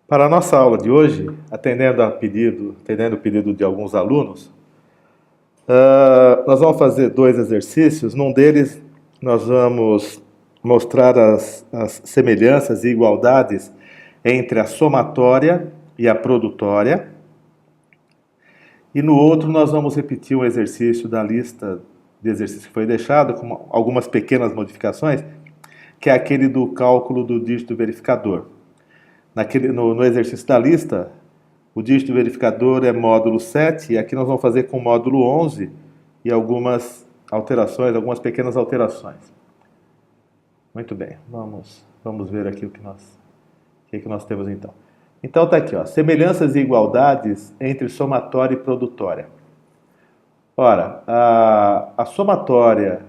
Para a nossa aula de hoje, atendendo o pedido de alguns alunos, nós vamos fazer dois exercícios. Num deles, nós vamos mostrar as semelhanças e igualdades entre a somatória e a produtória. E no outro, nós vamos repetir um exercício da lista de exercícios que foi deixado, com algumas pequenas modificações, que é aquele do cálculo do dígito verificador. No exercício da lista, o dígito verificador é módulo 7, e aqui nós vamos fazer com o módulo 11 e algumas alterações, algumas pequenas alterações. Muito bem, vamos ver aqui o que nós temos então. Então está aqui, ó, semelhanças e igualdades entre somatória e produtória. Ora, a somatória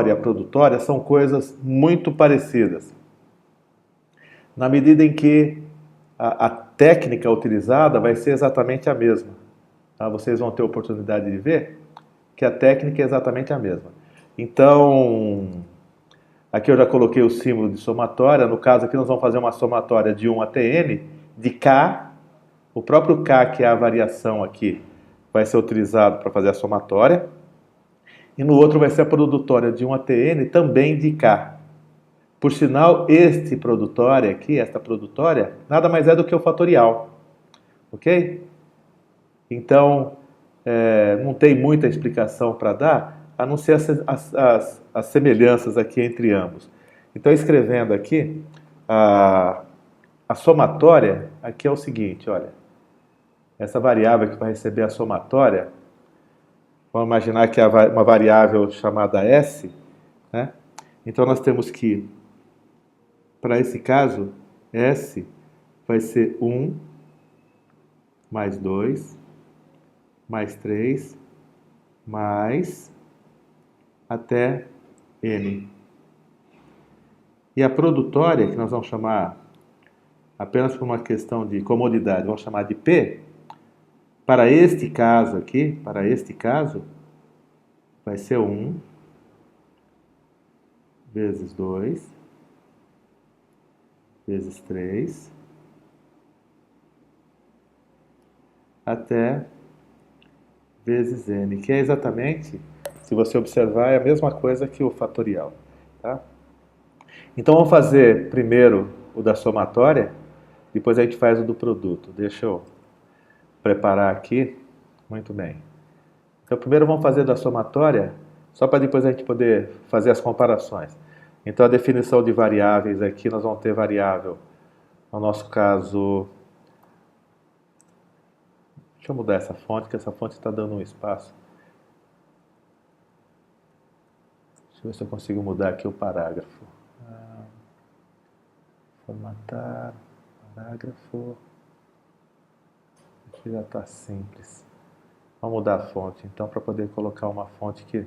e a produtória são coisas muito parecidas, na medida em que a técnica utilizada vai ser exatamente a mesma. Tá? Vocês vão ter a oportunidade de ver que a técnica é exatamente a mesma. Então, aqui eu já coloquei o símbolo de somatória. No caso aqui nós vamos fazer uma somatória de 1 até n, de k. O próprio k, que é a variação aqui, vai ser utilizado para fazer a somatória. E no outro vai ser a produtória de 1 até n, também de k. Por sinal, esta produtória, nada mais é do que o fatorial. Ok? Então, não tem muita explicação para dar, a não ser as semelhanças aqui entre ambos. Então, escrevendo aqui, a somatória, aqui é o seguinte, olha. Essa variável que vai receber a somatória, vamos imaginar que é uma variável chamada S, né? Então, nós temos que, para esse caso, S vai ser 1, mais 2, mais 3, mais até N. E a produtória, que nós vamos chamar, apenas por uma questão de comodidade, vamos chamar de P, para este caso aqui, vai ser 1 vezes 2, vezes 3, até vezes n, que é exatamente, se você observar, é a mesma coisa que o fatorial. Tá? Então vamos fazer primeiro o da somatória, depois a gente faz o do produto. Deixa eu preparar aqui. Muito bem. Então primeiro vamos fazer da somatória, só para depois a gente poder fazer as comparações. Então a definição de variáveis aqui, nós vamos ter variável, no nosso caso, deixa eu mudar essa fonte, que essa fonte está dando um espaço. Deixa eu ver se eu consigo mudar aqui o parágrafo. Formatar, parágrafo, aqui já está simples. Vamos mudar a fonte, então, para poder colocar uma fonte que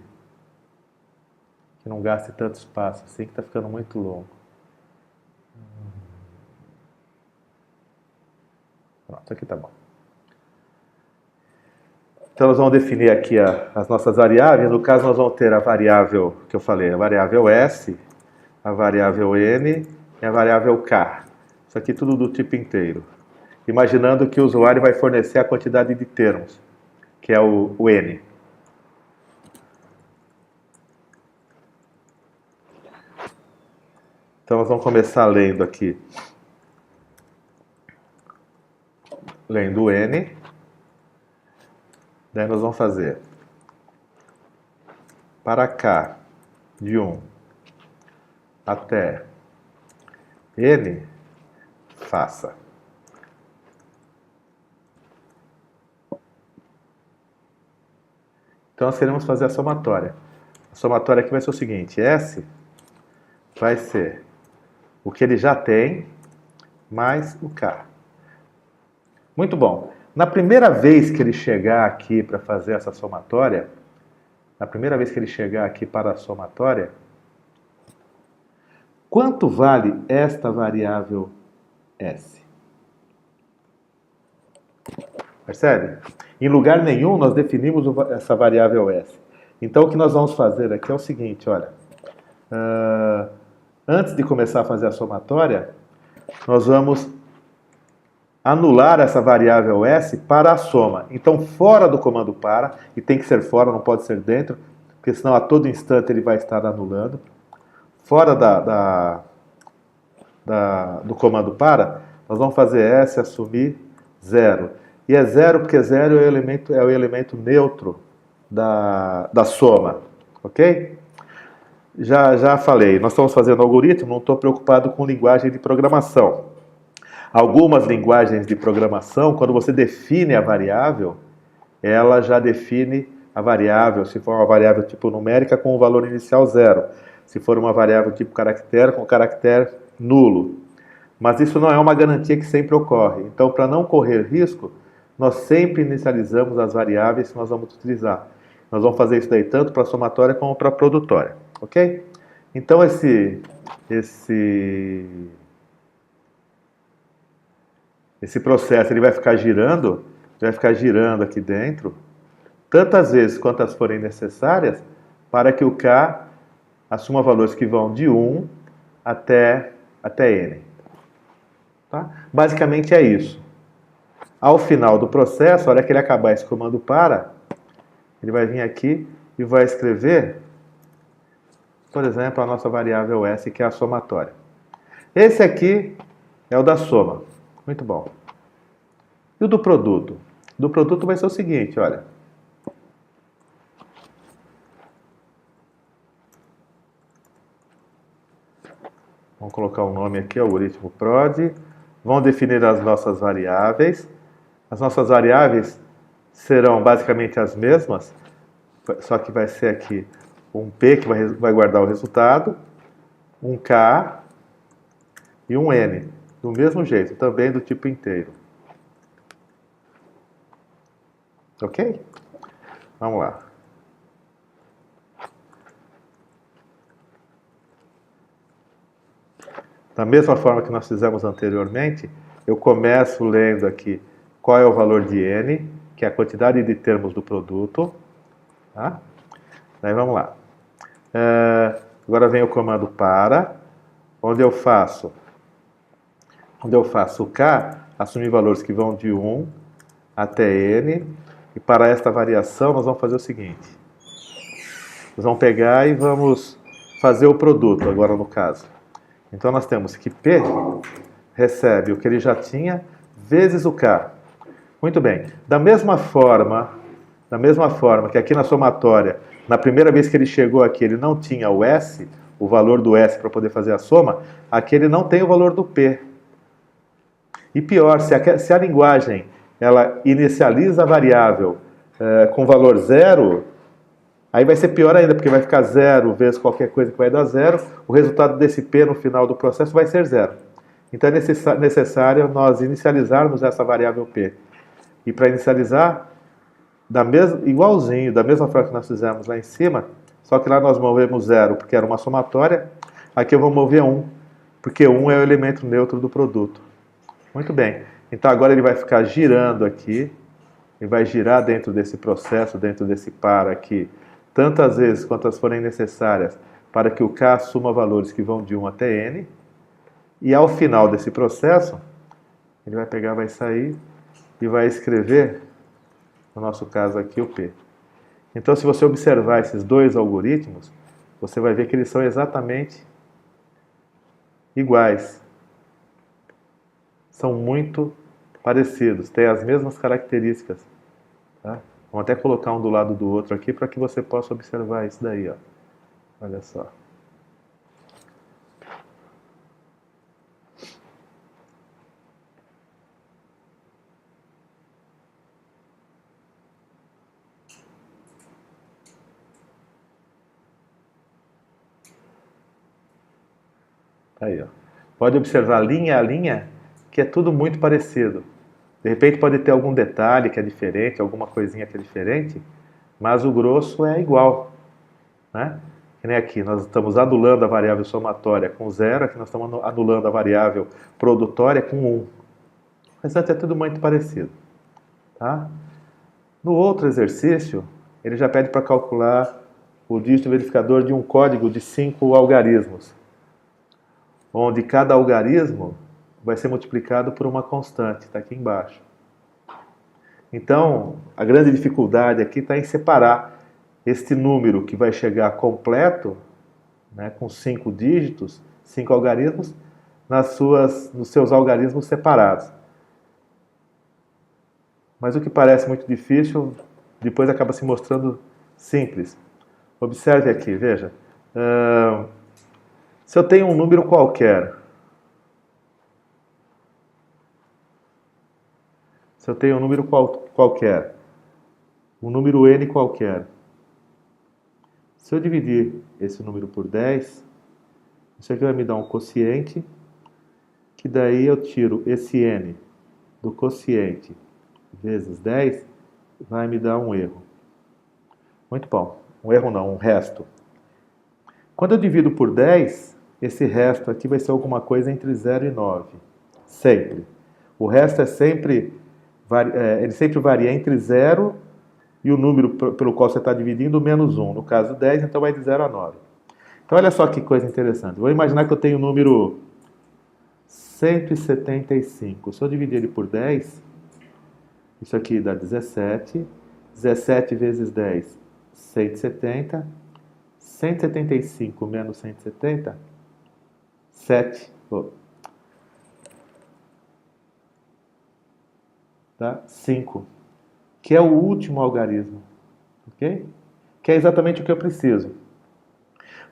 não gaste tanto espaço, assim, que está ficando muito longo. Pronto, aqui está bom. Então, nós vamos definir aqui as nossas variáveis. No caso, nós vamos ter a variável que eu falei, a variável S, a variável N e a variável K. Isso aqui tudo do tipo inteiro. Imaginando que o usuário vai fornecer a quantidade de termos, que é o N. Então, nós vamos começar lendo aqui. Lendo o N. Daí nós vamos fazer para K, de 1 até N, faça. Então, nós queremos fazer a somatória. A somatória aqui vai ser o seguinte, S vai ser o que ele já tem, mais o K. Muito bom. Na primeira vez que ele chegar aqui para fazer essa somatória, quanto vale esta variável S? Percebe? Em lugar nenhum nós definimos essa variável S. Então o que nós vamos fazer aqui é o seguinte, olha. Antes de começar a fazer a somatória, nós vamos anular essa variável S para a soma. Então, fora do comando para, e tem que ser fora, não pode ser dentro, porque senão a todo instante ele vai estar anulando. Fora do comando para, nós vamos fazer S assumir 0. E é 0 porque 0 é o elemento neutro da soma, ok? Já falei, nós estamos fazendo algoritmo, não estou preocupado com linguagem de programação. Algumas linguagens de programação, quando você define a variável, ela já define a variável, se for uma variável tipo numérica, com o valor inicial 0. Se for uma variável tipo caractere, com caractere nulo. Mas isso não é uma garantia que sempre ocorre. Então, para não correr risco, nós sempre inicializamos as variáveis que nós vamos utilizar. Nós vamos fazer isso daí tanto para a somatória como para a produtória. Ok? Então, esse processo ele vai ficar girando aqui dentro, tantas vezes quantas forem necessárias, para que o K assuma valores que vão de 1 até N. Tá? Basicamente é isso. Ao final do processo, a hora que ele acabar esse comando para, ele vai vir aqui e vai escrever, por exemplo, a nossa variável S, que é a somatória. Esse aqui é o da soma. Muito bom. E o do produto? Do produto vai ser o seguinte, olha. Vamos colocar um nome aqui, algoritmo prod. Vamos definir as nossas variáveis. As nossas variáveis serão basicamente as mesmas, só que vai ser aqui um P, que vai guardar o resultado, um K e um N. Do mesmo jeito, também do tipo inteiro. Ok? Vamos lá. Da mesma forma que nós fizemos anteriormente, eu começo lendo aqui qual é o valor de N, que é a quantidade de termos do produto. Tá? Daí vamos lá. Agora vem o comando para, onde eu faço o K, assumir valores que vão de 1 até N, e para esta variação nós vamos fazer o seguinte. Nós vamos pegar e vamos fazer o produto, agora no caso. Então nós temos que P recebe o que ele já tinha, vezes o K. Muito bem. Da mesma forma que aqui na somatória, na primeira vez que ele chegou aqui, ele não tinha o S, o valor do S para poder fazer a soma, aqui ele não tem o valor do P. E pior, se a linguagem ela inicializa a variável com valor 0, aí vai ser pior ainda, porque vai ficar 0 vezes qualquer coisa que vai dar 0, o resultado desse P no final do processo vai ser 0. Então é necessário nós inicializarmos essa variável P. E para inicializar, igualzinho, da mesma forma que nós fizemos lá em cima, só que lá nós movemos 0 porque era uma somatória, aqui eu vou mover 1, porque 1 é o elemento neutro do produto. Muito bem, então agora ele vai ficar girando aqui, ele vai girar dentro desse processo, dentro desse para aqui, tantas vezes quantas forem necessárias para que o K assuma valores que vão de 1 até N, e ao final desse processo, ele vai pegar, vai sair e vai escrever, no nosso caso aqui, o P. Então, se você observar esses dois algoritmos, você vai ver que eles são exatamente iguais. São muito parecidos, têm as mesmas características. Tá? Vamos até colocar um do lado do outro aqui para que você possa observar isso daí. Ó. Olha só. Aí, ó. Pode observar linha a linha, que é tudo muito parecido. De repente pode ter algum detalhe que é diferente, alguma coisinha que é diferente, mas o grosso é igual. Né? Que nem aqui, nós estamos anulando a variável somatória com 0, aqui nós estamos anulando a variável produtória com 1. Mas é tudo muito parecido. Tá? No outro exercício, ele já pede para calcular o dígito verificador de um código de 5 algarismos, onde cada algarismo vai ser multiplicado por uma constante, está aqui embaixo. Então, a grande dificuldade aqui está em separar este número que vai chegar completo, né, com 5 dígitos, 5 algarismos, nos seus algarismos separados. Mas o que parece muito difícil, depois acaba se mostrando simples. Observe aqui, veja. Se eu tenho um número qualquer, um número n qualquer, se eu dividir esse número por 10, isso aqui vai me dar um quociente, que daí eu tiro esse n do quociente vezes 10, vai me dar um erro. Muito bom. Um erro não, um resto. Quando eu divido por 10, esse resto aqui vai ser alguma coisa entre 0 e 9. Sempre. O resto é sempre, ele sempre varia entre 0 e o número pelo qual você está dividindo, menos 1. No caso 10, então vai de 0 a 9. Então olha só que coisa interessante. Vou imaginar que eu tenho o número 175. Se eu dividir ele por 10, isso aqui dá 17. 17 vezes 10, 170. 175 menos 170, 7. Tá? 5. Que é o último algarismo. Ok? Que é exatamente o que eu preciso.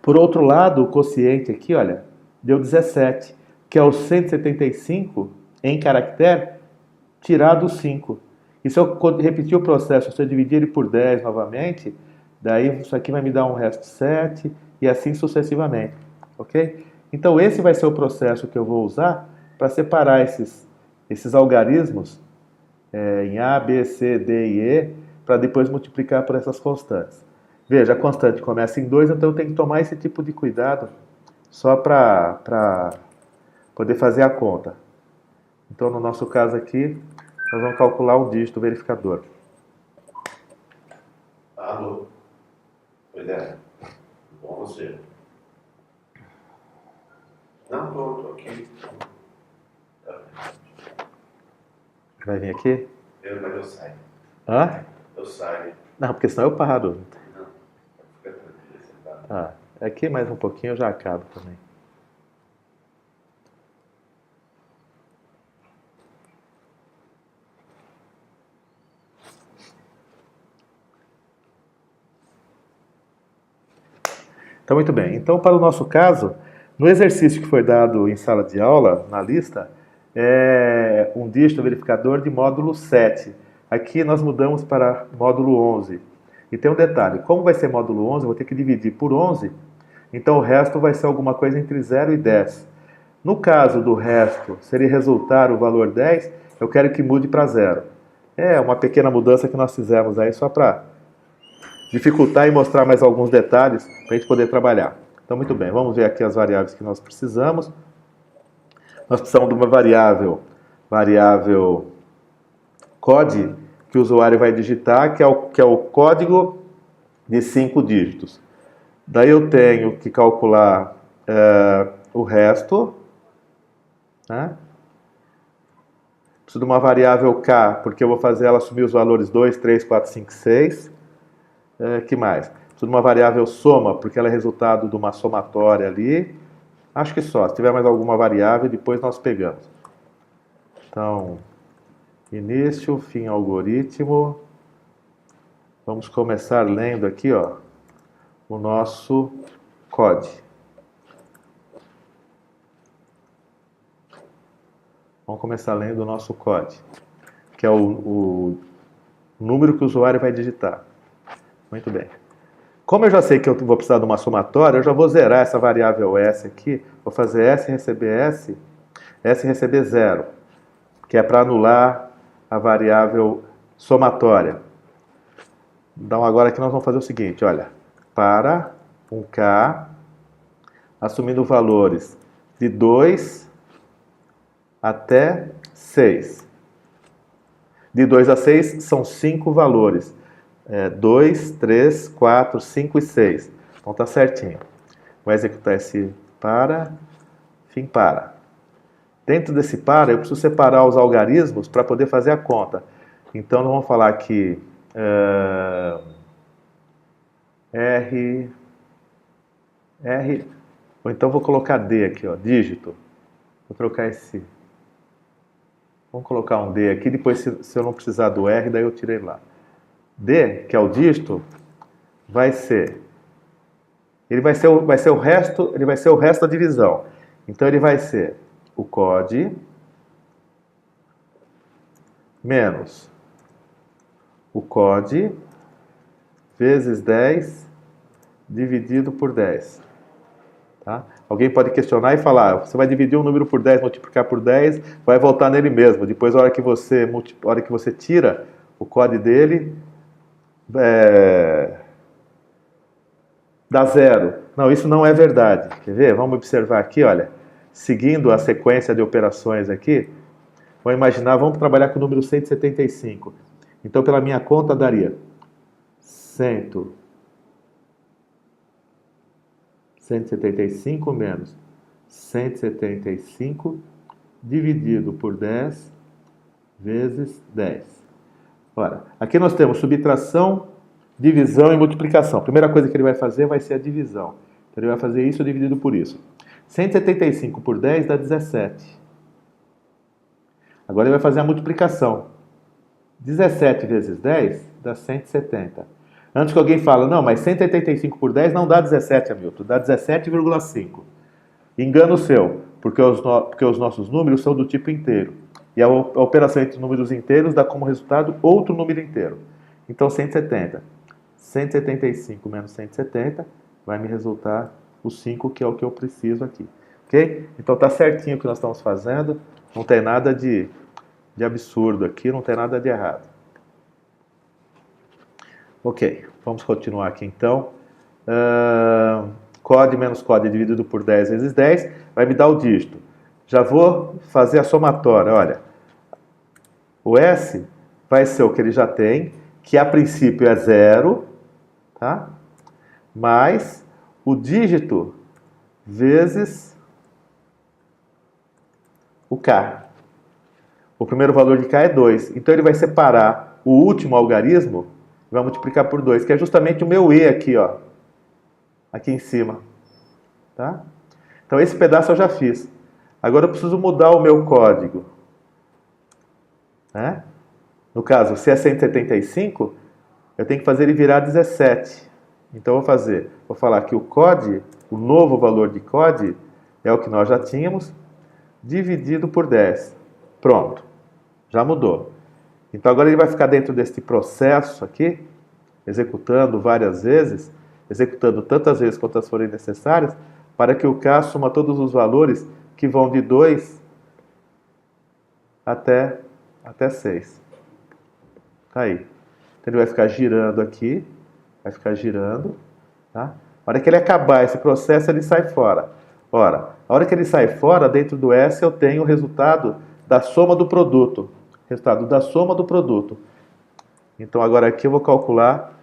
Por outro lado, o quociente aqui, olha, deu 17, que é o 175 em caractere tirado 5. E se eu repetir o processo, se eu dividir ele por 10 novamente, daí isso aqui vai me dar um resto 7 e assim sucessivamente. Ok? Então esse vai ser o processo que eu vou usar para separar esses algarismos em A, B, C, D e E, para depois multiplicar por essas constantes. Veja, a constante começa em 2, então eu tenho que tomar esse tipo de cuidado só para poder fazer a conta. Então, no nosso caso aqui, nós vamos calcular o dígito verificador. Alô? Pois é. Bom você. Não, tô aqui. Vai vir aqui? Mas eu saio. Hã? Eu saio. Não, porque senão eu paro. Não, fica tranquilo, você tá. Ah, aqui mais um pouquinho eu já acabo também. Então, muito bem. Então, para o nosso caso, no exercício que foi dado em sala de aula, na lista, é um dígito verificador de módulo 7. Aqui nós mudamos para módulo 11. E tem um detalhe, como vai ser módulo 11, eu vou ter que dividir por 11, então o resto vai ser alguma coisa entre 0 e 10. No caso do resto, se ele resultar o valor 10, eu quero que mude para 0. É uma pequena mudança que nós fizemos aí só para dificultar e mostrar mais alguns detalhes para a gente poder trabalhar. Então, muito bem, vamos ver aqui as variáveis que nós precisamos. Nós precisamos de uma variável code, que o usuário vai digitar, que é o código de 5 dígitos. Daí eu tenho que calcular o resto, né? Preciso de uma variável k, porque eu vou fazer ela assumir os valores 2, 3, 4, 5, 6. Que mais? Preciso de uma variável soma, porque ela é resultado de uma somatória ali. Acho que só. Se tiver mais alguma variável, depois nós pegamos. Então, início, fim, algoritmo. Vamos começar lendo aqui, ó, o nosso código. Vamos começar lendo o nosso código, que é o número que o usuário vai digitar. Muito bem. Como eu já sei que eu vou precisar de uma somatória, eu já vou zerar essa variável S aqui. Vou fazer S receber 0, que é para anular a variável somatória. Então agora aqui nós vamos fazer o seguinte, olha. Para um K, assumindo valores de 2 até 6. De 2 a 6 são 5 valores. 2, 3, 4, 5 e 6. Então tá certinho. Vou executar esse para, fim para. Dentro desse para, eu preciso separar os algarismos para poder fazer a conta. Então, nós vamos falar aqui R, ou então vou colocar D aqui, ó, dígito. Vou trocar esse. Vamos colocar um D aqui, depois se eu não precisar do R, daí eu tirei lá. D, que é o dígito, vai ser o resto da divisão. Então ele vai ser o COD menos o COD vezes 10 dividido por 10. Tá? Alguém pode questionar e falar, você vai dividir um número por 10, multiplicar por 10, vai voltar nele mesmo. Depois, a hora que você tira o COD dele, dá zero. Não, isso não é verdade. Quer ver? Vamos observar aqui, olha. Seguindo a sequência de operações aqui, vamos trabalhar com o número 175. Então, pela minha conta, daria 175 menos 175 dividido por 10 vezes 10. Ora, aqui nós temos subtração, divisão e multiplicação. A primeira coisa que ele vai fazer vai ser a divisão. Então ele vai fazer isso dividido por isso. 175 por 10 dá 17. Agora ele vai fazer a multiplicação. 17 vezes 10 dá 170. Antes que alguém fale, não, mas 185 por 10 não dá 17, Hamilton, dá 17,5. Engano seu, porque os nossos números são do tipo inteiro. E a operação entre números inteiros dá como resultado outro número inteiro. Então, 170. 175 menos 170 vai me resultar o 5, que é o que eu preciso aqui. Ok? Então, tá certinho o que nós estamos fazendo. Não tem nada de absurdo aqui, não tem nada de errado. Ok, vamos continuar aqui então. COD menos COD dividido por 10 vezes 10 vai me dar o dígito. Já vou fazer a somatória, olha. O S vai ser o que ele já tem, que a princípio é 0, tá? Mais o dígito vezes o K. O primeiro valor de K é 2. Então ele vai separar o último algarismo e vai multiplicar por 2, que é justamente o meu E aqui, ó. Aqui em cima. Tá? Então esse pedaço eu já fiz. Agora eu preciso mudar o meu código. Né? No caso, se é 175, eu tenho que fazer ele virar 17. Então eu vou falar que o COD, o novo valor de COD, é o que nós já tínhamos, dividido por 10. Pronto. Já mudou. Então agora ele vai ficar dentro deste processo aqui, executando várias vezes, executando tantas vezes quantas forem necessárias, para que o K soma todos os valores que vão de 2 até 6. Tá aí. Então ele vai ficar girando aqui, vai ficar girando, tá? A hora que ele acabar esse processo, ele sai fora. Ora, a hora que ele sai fora, dentro do S eu tenho o resultado da soma do produto. Resultado da soma do produto. Então agora aqui eu vou calcular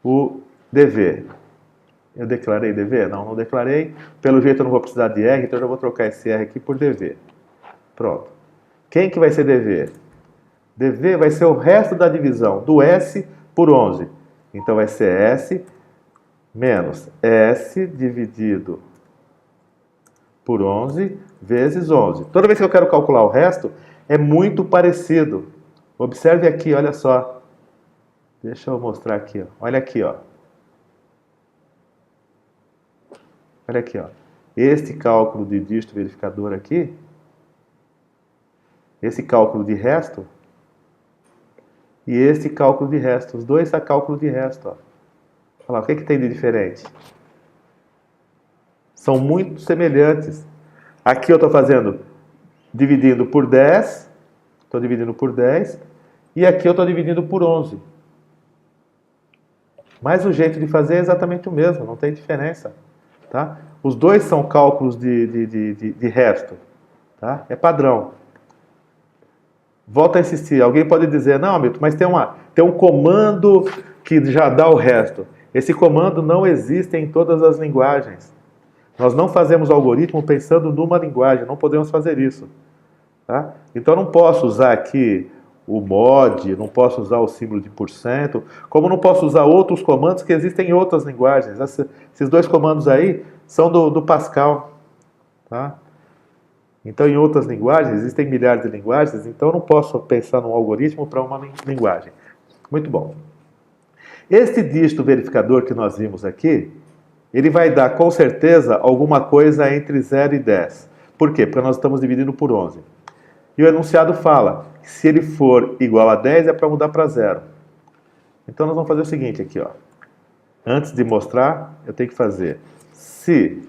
o DV. Eu declarei DV? Não, não declarei. Pelo jeito eu não vou precisar de R, então eu já vou trocar esse R aqui por DV. Pronto. Quem que vai ser DV? DV vai ser o resto da divisão do S por 11. Então vai ser S menos S dividido por 11 vezes 11. Toda vez que eu quero calcular o resto, é muito parecido. Observe aqui, olha só. Deixa eu mostrar aqui, ó. Olha aqui, ó. Olha aqui, ó. Este cálculo de dígito verificador aqui, esse cálculo de resto e esse cálculo de resto. Os dois são cálculo de resto, ó. Olha lá, o que tem de diferente? São muito semelhantes. Aqui eu estou fazendo dividindo por 10. Estou dividindo por 10. E aqui eu estou dividindo por 11. Mas o jeito de fazer é exatamente o mesmo, não tem diferença. Tá? Os dois são cálculos de resto. Tá? É padrão. Volto a insistir. Alguém pode dizer, não, Hamilton, mas tem um comando que já dá o resto. Esse comando não existe em todas as linguagens. Nós não fazemos algoritmo pensando numa linguagem, não podemos fazer isso. Tá? Então não posso usar aqui o mod, não posso usar o símbolo de porcento, como não posso usar outros comandos que existem em outras linguagens. Esses dois comandos aí são do Pascal. Tá? Então, em outras linguagens, existem milhares de linguagens, então eu não posso pensar num algoritmo para uma linguagem. Muito bom. Este dígito verificador que nós vimos aqui, ele vai dar com certeza alguma coisa entre 0 e 10. Por quê? Porque nós estamos dividindo por 11. E o enunciado fala que se ele for igual a 10 é para mudar para 0. Então nós vamos fazer o seguinte aqui, ó. Antes de mostrar, eu tenho que fazer se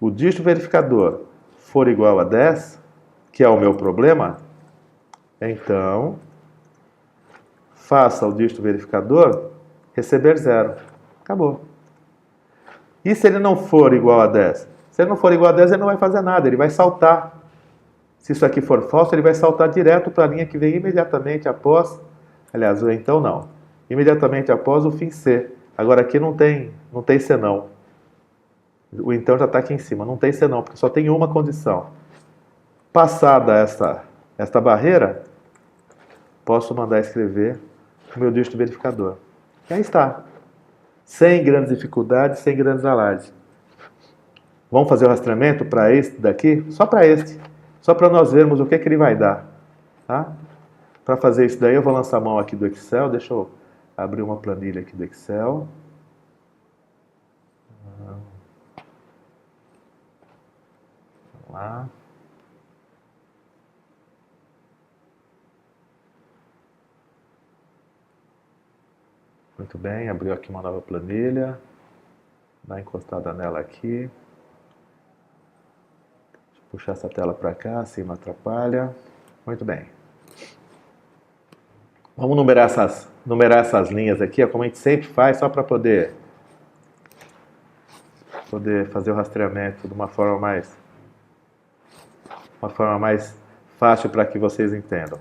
o dígito verificador for igual a 10, que é o meu problema, então faça o dígito verificador receber 0. Acabou. E se ele não for igual a 10? Se ele não for igual a 10, ele não vai fazer nada, ele vai saltar. Se isso aqui for falso, ele vai saltar direto para a linha que vem imediatamente após, aliás, o então não, imediatamente após o fim C. Agora aqui não tem senão. O então já está aqui em cima, não tem senão, porque só tem uma condição. Passada esta barreira, posso mandar escrever o meu dígito verificador. E aí está. Sem grandes dificuldades, sem grandes alardes. Vamos fazer o rastreamento para este daqui? Só para este. Só para nós vermos o que ele vai dar. Tá? Para fazer isso daí, eu vou lançar a mão aqui do Excel. Deixa eu abrir uma planilha aqui do Excel. Vamos lá. Muito bem, abriu aqui uma nova planilha. Dá uma encostada nela aqui. Deixa eu puxar essa tela para cá, assim não atrapalha. Muito bem. Vamos numerar essas linhas aqui, como a gente sempre faz, só para poder fazer o rastreamento de uma forma mais fácil para que vocês entendam.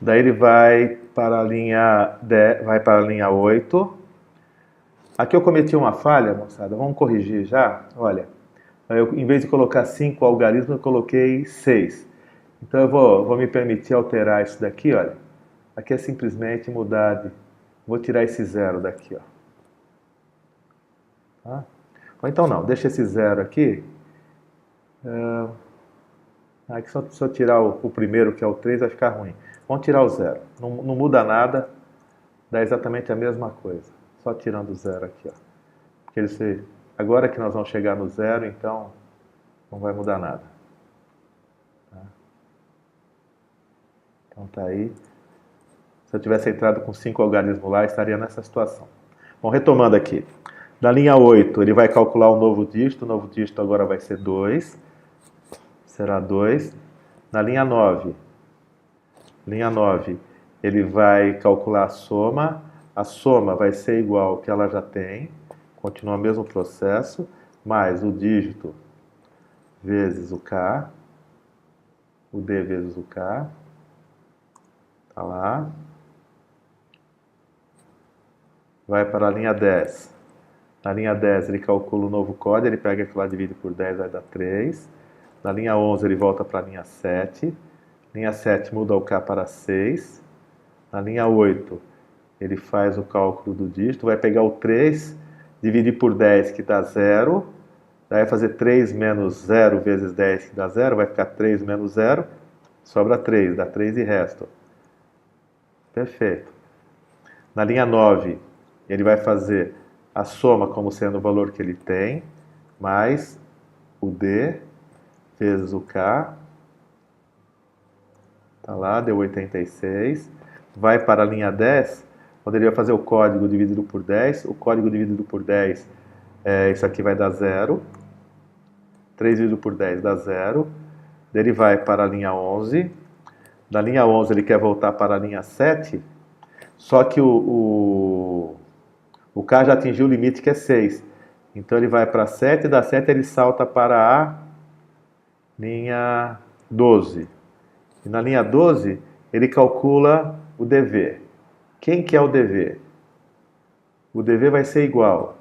Daí ele vai para a linha 10, vai para a linha 8. Aqui eu cometi uma falha, moçada. Vamos corrigir já? Olha, em vez de colocar 5 algarismos, eu coloquei 6. Então eu vou me permitir alterar isso daqui, olha. Aqui é simplesmente mudar de... Vou tirar esse 0 daqui, ó. Tá? Ou então não, deixa esse 0 aqui. Aqui se eu tirar o primeiro, que é o 3, vai ficar ruim. Vamos tirar o 0. Não muda nada, dá exatamente a mesma coisa. Só tirando o 0 aqui, ó. Porque agora que nós vamos chegar no 0, então não vai mudar nada. Tá? Então tá aí. Se eu tivesse entrado com 5 algarismos lá, estaria nessa situação. Bom, retomando aqui. Na linha 8, ele vai calcular um novo dígito. O novo dígito agora vai ser 2. Será 2. Na linha 9, ele vai calcular a soma. A soma vai ser igual ao que ela já tem. Continua o mesmo processo. Mais o dígito vezes o K. O D vezes o K. Tá lá. Vai para a linha 10. Na linha 10 ele calcula o novo código, ele pega aquilo lá, divide por 10, vai dar 3. Na linha 11 ele volta para a linha 7. Linha 7 muda o K para 6. Na linha 8 ele faz o cálculo do dígito, vai pegar o 3, dividir por 10 que dá 0. Daí vai fazer 3 menos 0 vezes 10 que dá 0, vai ficar 3 menos 0, sobra 3, dá 3 e resto. Perfeito. Na linha 9 ele vai fazer a soma como sendo o valor que ele tem, mais o D vezes o K. Tá lá, deu 86. Vai para a linha 10, onde ele vai fazer o código dividido por 10. O código dividido por 10, isso aqui vai dar 0. 3 dividido por 10 dá 0. Daí ele vai para a linha 11. Da linha 11 ele quer voltar para a linha 7, só que o K já atingiu o limite que é 6. Então ele vai para 7, da 7 ele salta para a linha 12. E na linha 12 ele calcula o DV. Quem que é o DV? O DV vai ser igual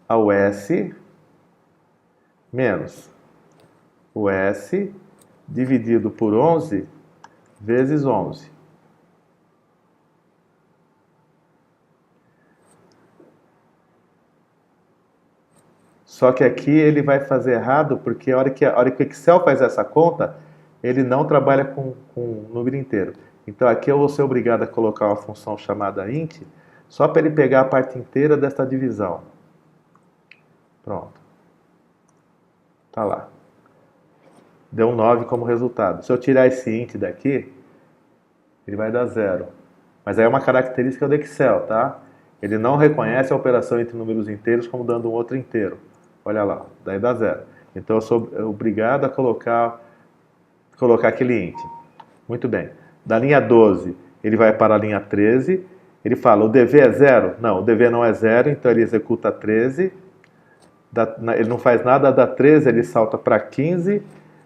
ao S menos o S dividido por 11 vezes 11. Só que aqui ele vai fazer errado, porque a hora que o Excel faz essa conta, ele não trabalha com número inteiro. Então aqui eu vou ser obrigado a colocar uma função chamada int, só para ele pegar a parte inteira desta divisão. Pronto. Tá lá. Deu um 9 como resultado. Se eu tirar esse int daqui, ele vai dar 0. Mas aí é uma característica do Excel, tá? Ele não reconhece a operação entre números inteiros como dando um outro inteiro. Olha lá, daí dá 0. Então eu sou obrigado a colocar aquele int. Muito bem. Da linha 12, ele vai para a linha 13. Ele fala, o DV é 0? Não, o DV não é 0, então ele executa 13. Ele não faz nada, da 13 ele salta para 15,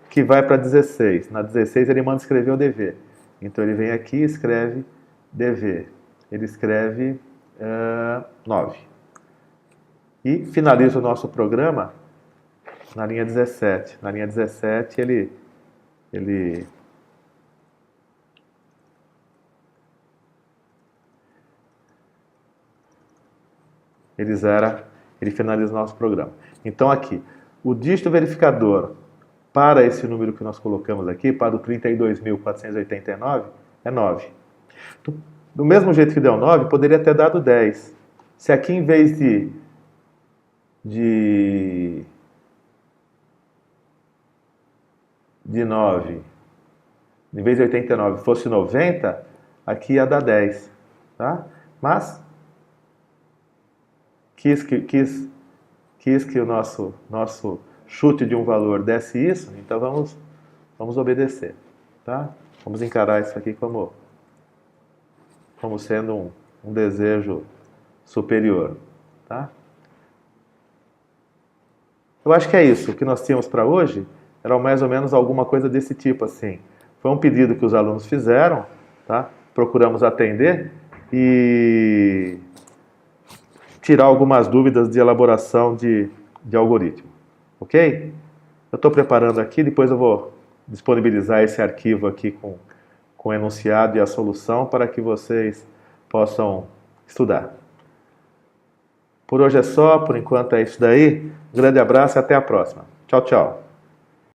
que vai para 16. Na 16 ele manda escrever o DV. Então ele vem aqui e escreve DV. Ele escreve 9. E finaliza o nosso programa na linha 17. Na linha 17 ele finaliza o nosso programa. Então aqui, o dígito verificador para esse número que nós colocamos aqui, para o 32.489, é 9. Do mesmo jeito que deu 9, poderia ter dado 10. Se aqui em vez de 9, em vez de 89 fosse 90, aqui ia dar 10, tá? Mas quis que o nosso chute de um valor desse isso, então vamos obedecer, tá? Vamos encarar isso aqui como sendo um desejo superior, tá? Eu acho que é isso. O que nós tínhamos para hoje era mais ou menos alguma coisa desse tipo assim. Foi um pedido que os alunos fizeram, tá? Procuramos atender e tirar algumas dúvidas de elaboração de algoritmo, ok? Eu estou preparando aqui, depois eu vou disponibilizar esse arquivo aqui com o enunciado e a solução para que vocês possam estudar. Por hoje é só, por enquanto é isso daí. Um grande abraço e até a próxima. Tchau, tchau.